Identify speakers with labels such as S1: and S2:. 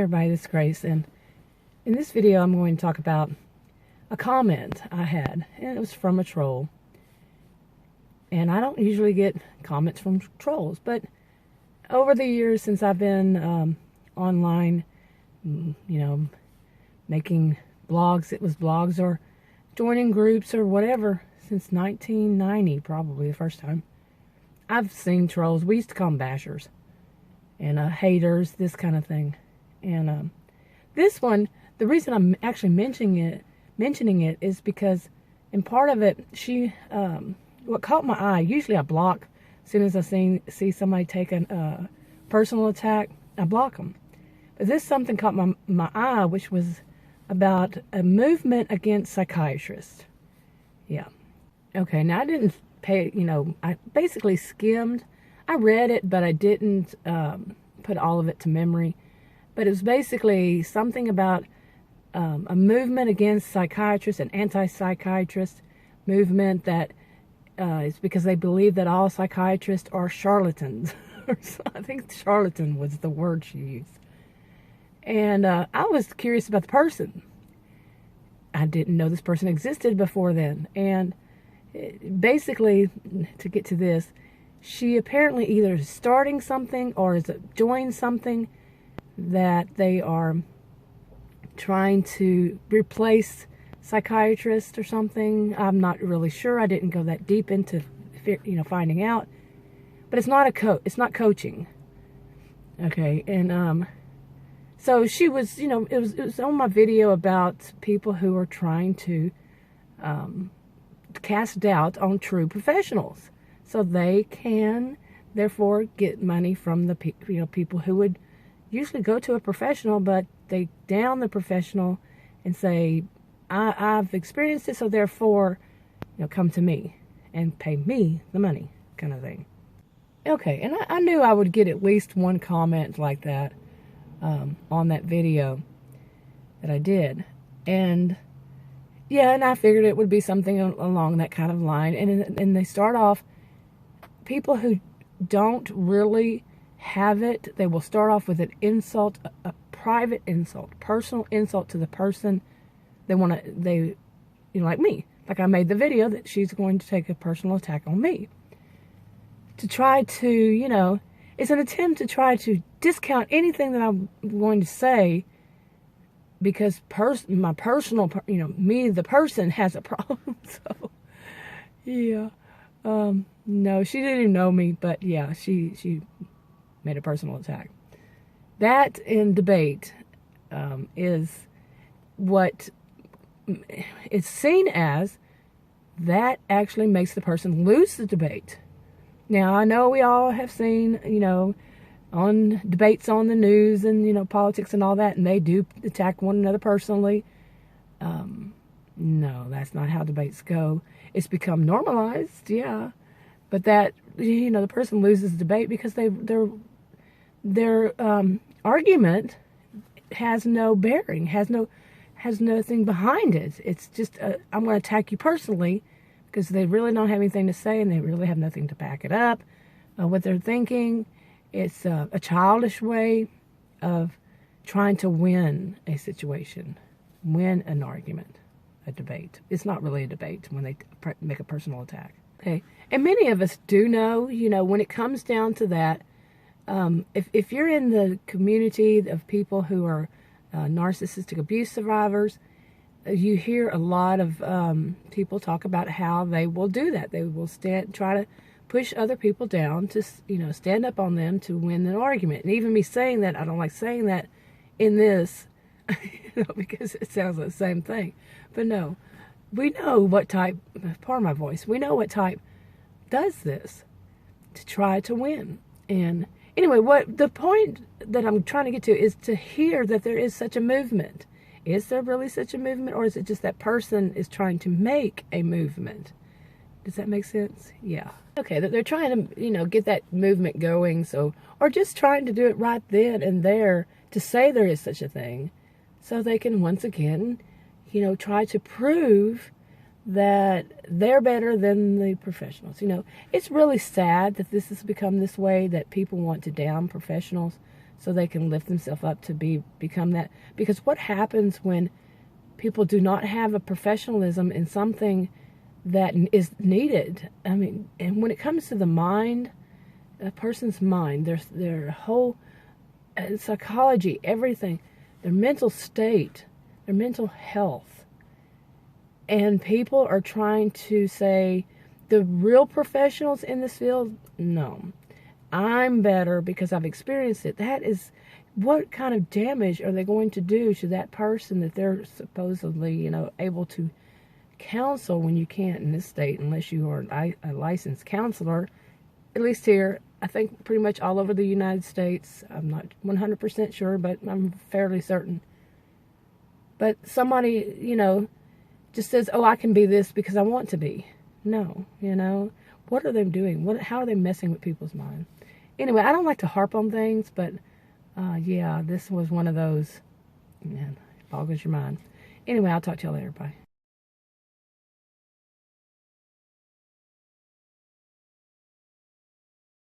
S1: everybody, this is Grace, and in this video I'm going to talk about a comment I had, and it was from a troll. And I don't usually get comments from trolls, but over the years since I've been online, making blogs, it was blogs or joining groups or whatever, since 1990 probably the first time, I've seen trolls. We used to call them bashers and haters, this kind of thing. And this one, the reason I'm actually mentioning it is because in part of it, what caught my eye, usually I block as soon as I see somebody take a personal attack, I block them. But this something caught my eye, which was about a movement against psychiatrists. Yeah. Okay, now I didn't pay, I basically skimmed. I read it, but I didn't put all of it to memory. But it was basically something about a movement against psychiatrists, an anti-psychiatrist movement that is because they believe that all psychiatrists are charlatans. I think charlatan was the word she used. And I was curious about the person. I didn't know this person existed before then. And basically, to get to this, she apparently either is starting something or is doing something that they are trying to replace psychiatrists or something. I'm not really sure. I didn't go that deep into finding out. But it's not it's not coaching. Okay, and so she was, it was on my video about people who are trying to cast doubt on true professionals, so they can therefore get money from the people who would usually go to a professional, but they down the professional and say, I've experienced it, so therefore, come to me and pay me the money, kind of thing. Okay, and I knew I would get at least one comment like that on that video that I did. And yeah, and I figured it would be something along that kind of line. And they start off, people who don't really have it, they will start off with an insult, a private insult, personal insult to the person. They like me. Like I made the video that she's going to take a personal attack on me. To try to, it's an attempt to try to discount anything that I'm going to say because my personal, me, the person, has a problem. So, yeah. No, she didn't even know me, but yeah, she made a personal attack. That in debate is what it's seen as. That actually makes the person lose the debate. Now, I know we all have seen, on debates on the news and, politics and all that, and they do attack one another personally. No, that's not how debates go. It's become normalized, yeah. But that, the person loses the debate because their argument has no bearing, has nothing behind it. It's just, I'm going to attack you personally, because they really don't have anything to say and they really have nothing to back it up. What they're thinking, it's a childish way of trying to win a situation, win an argument, a debate. It's not really a debate when they make a personal attack. Okay, and many of us do know, when it comes down to that, if you're in the community of people who are narcissistic abuse survivors, you hear a lot of people talk about how they will do that. They will try to push other people down to, stand up on them to win an argument. And even me saying that, I don't like saying that in this, because it sounds like the same thing. But no, we know what type, pardon my voice, we know what type does this to try to win. And anyway, what the point that I'm trying to get to is to hear that there is such a movement. Is there really such a movement, or is it just that person is trying to make a movement? Does that make sense? Yeah. Okay, that they're trying to, get that movement going, or just trying to do it right then and there to say there is such a thing, so they can once again, try to prove that they're better than the professionals. It's really sad that this has become this way, that people want to down professionals so they can lift themselves up to become that. Because what happens when people do not have a professionalism in something that is needed? I mean, and when it comes to the mind, a person's mind, their whole psychology, everything, their mental state, their mental health. And people are trying to say, the real professionals in this field, no, I'm better because I've experienced it. That is, what kind of damage are they going to do to that person that they're supposedly, able to counsel, when you can't in this state unless you are a licensed counselor, at least here. I think pretty much all over the United States. I'm not 100% sure, but I'm fairly certain. But somebody, just says, oh, I can be this because I want to be. No, what are they doing? How are they messing with people's mind? Anyway, I don't like to harp on things, but yeah, this was one of those, man, it boggles your mind. Anyway, I'll talk to y'all later. Bye.